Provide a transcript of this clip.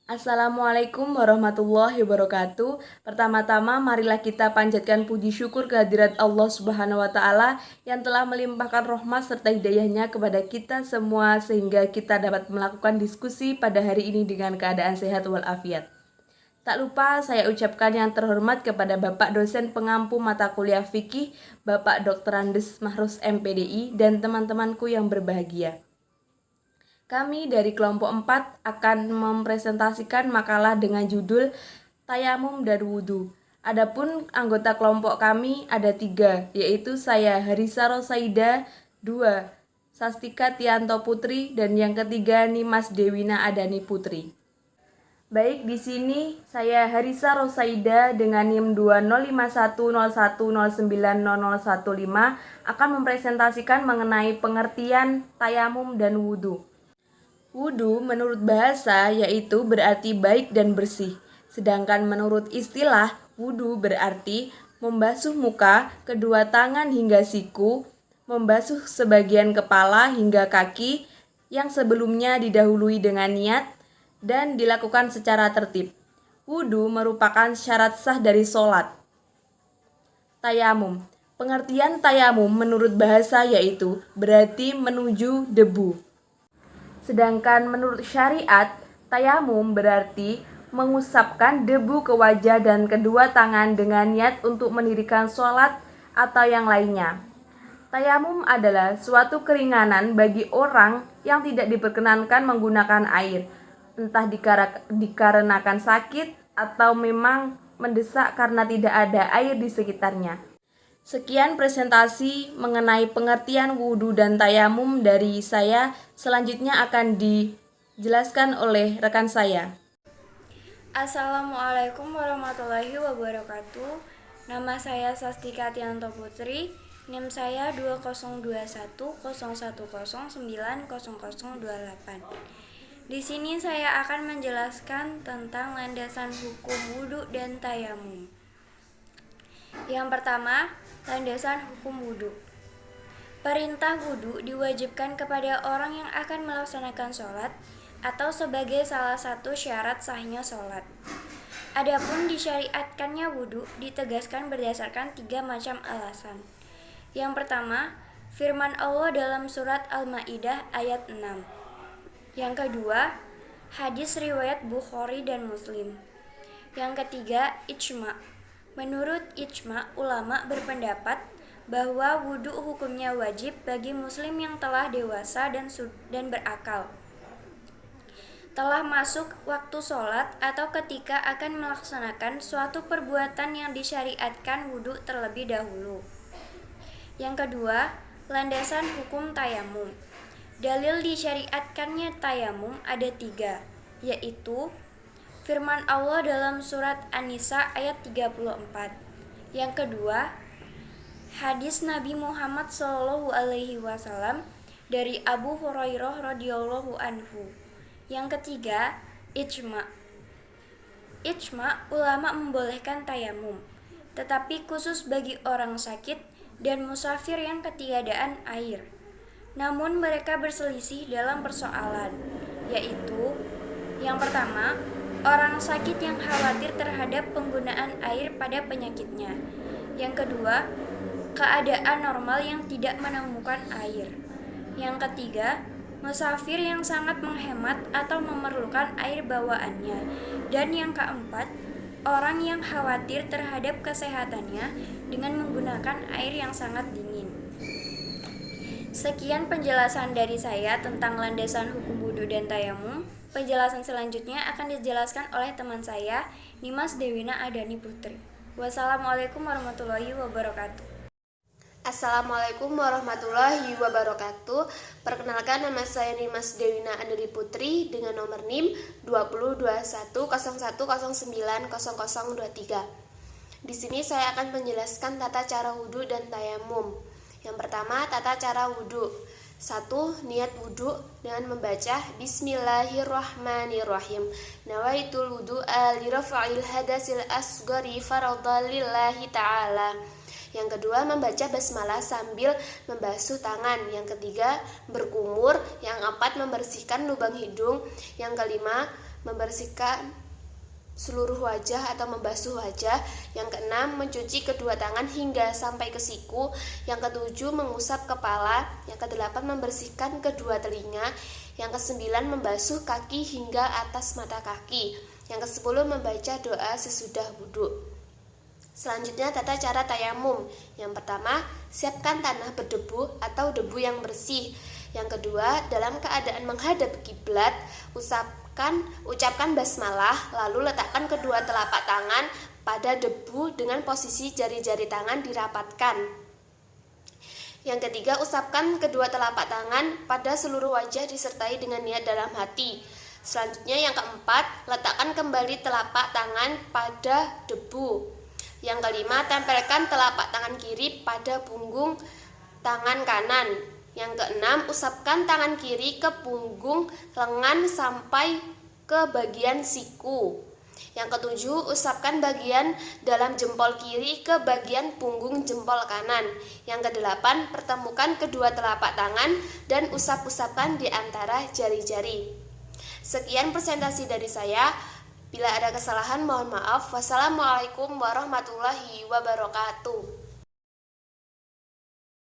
Assalamualaikum warahmatullahi wabarakatuh. Pertama-tama marilah kita panjatkan puji syukur kehadirat Allah Subhanahu wa taala yang telah melimpahkan rahmat serta hidayahnya kepada kita semua sehingga kita dapat melakukan diskusi pada hari ini dengan keadaan sehat walafiat. Tak lupa saya ucapkan yang terhormat kepada Bapak dosen pengampu mata kuliah fikih, Bapak Dr. Andes Mahrus MPDI dan teman-temanku yang berbahagia. Kami dari kelompok 4 akan mempresentasikan makalah dengan judul Tayamum dan Wudhu. Adapun anggota kelompok kami ada 3, yaitu saya Harisa Rosaida, 2 Sastika Tianto Putri, dan yang ketiga Nimas Dewina Adani Putri. Baik, di sini saya Harisa Rosaida dengan NIM 20510109015 akan mempresentasikan mengenai pengertian tayamum dan wudhu. Wudhu menurut bahasa yaitu berarti baik dan bersih. Sedangkan menurut istilah, wudhu berarti membasuh muka, kedua tangan hingga siku, membasuh sebagian kepala hingga kaki yang sebelumnya didahului dengan niat dan dilakukan secara tertib. Wudhu merupakan syarat sah dari sholat. Tayamum. Pengertian tayamum menurut bahasa yaitu berarti menuju debu. Sedangkan menurut syariat, tayamum berarti mengusapkan debu ke wajah dan kedua tangan dengan niat untuk mendirikan sholat atau yang lainnya. Tayamum adalah suatu keringanan bagi orang yang tidak diperkenankan menggunakan air, entah dikarenakan sakit atau memang mendesak karena tidak ada air di sekitarnya. Sekian presentasi mengenai pengertian wudhu dan tayamum dari saya. Selanjutnya akan dijelaskan oleh rekan saya. Assalamualaikum warahmatullahi wabarakatuh. Nama saya Sastika Tianto Putri. NIM saya 202101090028. Di sini saya akan menjelaskan tentang landasan hukum wudhu dan tayamum. Yang pertama, landasan hukum wudhu. Perintah wudhu diwajibkan kepada orang yang akan melaksanakan sholat atau sebagai salah satu syarat sahnya sholat. Adapun disyariatkannya wudhu ditegaskan berdasarkan 3 macam alasan. Yang pertama, firman Allah dalam surat Al-Maidah ayat 6. Yang kedua, hadis riwayat Bukhari dan Muslim. Yang ketiga, ijma'. Menurut ijma', ulama berpendapat bahwa wudhu hukumnya wajib bagi muslim yang telah dewasa dan berakal, telah masuk waktu sholat atau ketika akan melaksanakan suatu perbuatan yang disyariatkan wudhu terlebih dahulu. Yang kedua, landasan hukum tayamum. Dalil disyariatkannya tayamum ada 3, yaitu firman Allah dalam surat An-Nisa ayat 34. Yang kedua, hadis Nabi Muhammad SAW dari Abu Hurairah radhiyallahu anhu. Yang ketiga, ijma'. Ijma' ulama membolehkan tayamum, tetapi khusus bagi orang sakit dan musafir yang ketiadaan air. Namun mereka berselisih dalam persoalan, yaitu yang pertama, orang sakit yang khawatir terhadap penggunaan air pada penyakitnya. Yang kedua, keadaan normal yang tidak menemukan air. Yang ketiga, musafir yang sangat menghemat atau memerlukan air bawaannya. Dan yang keempat, orang yang khawatir terhadap kesehatannya dengan menggunakan air yang sangat dingin. Sekian penjelasan dari saya tentang landasan hukum wudhu dan tayamum. Penjelasan selanjutnya akan dijelaskan oleh teman saya, Nimas Dewina Adani Putri. Wassalamualaikum warahmatullahi wabarakatuh. Assalamualaikum warahmatullahi wabarakatuh. Perkenalkan, nama saya Nimas Dewina Adani Putri dengan nomor NIM 202101090023. Di sini saya akan menjelaskan tata cara wudhu dan tayamum. Yang pertama, tata cara wudhu. 1. Niat wudhu dengan membaca Bismillahirrahmanirrahim. Nawaitul wudhu'a li rafa'il hadasil asghari faradhan lillahi ta'ala. Yang kedua, membaca basmalah sambil membasuh tangan. Yang ketiga, berkumur. Yang keempat, membersihkan lubang hidung. Yang kelima, membersihkan seluruh wajah atau membasuh wajah. Yang keenam, mencuci kedua tangan hingga sampai ke siku. Yang ketujuh, mengusap kepala. Yang kedelapan, membersihkan kedua telinga. Yang kesembilan, membasuh kaki hingga atas mata kaki. Yang kesepuluh, membaca doa sesudah wudhu. Selanjutnya, tata cara tayamum. Yang pertama, siapkan tanah berdebu atau debu yang bersih. Yang kedua, dalam keadaan menghadap kiblat, ucapkan basmalah, lalu letakkan kedua telapak tangan pada debu dengan posisi jari-jari tangan dirapatkan. Yang ketiga, usapkan kedua telapak tangan pada seluruh wajah disertai dengan niat dalam hati. Selanjutnya, yang keempat, letakkan kembali telapak tangan pada debu. Yang kelima, tempelkan telapak tangan kiri pada punggung tangan kanan. Yang keenam, usapkan tangan kiri ke punggung lengan sampai ke bagian siku. Yang ketujuh, usapkan bagian dalam jempol kiri ke bagian punggung jempol kanan. Yang kedelapan, pertemukan kedua telapak tangan dan usap-usapkan di antara jari-jari. Sekian presentasi dari saya. Bila ada kesalahan mohon maaf. Wassalamualaikum warahmatullahi wabarakatuh.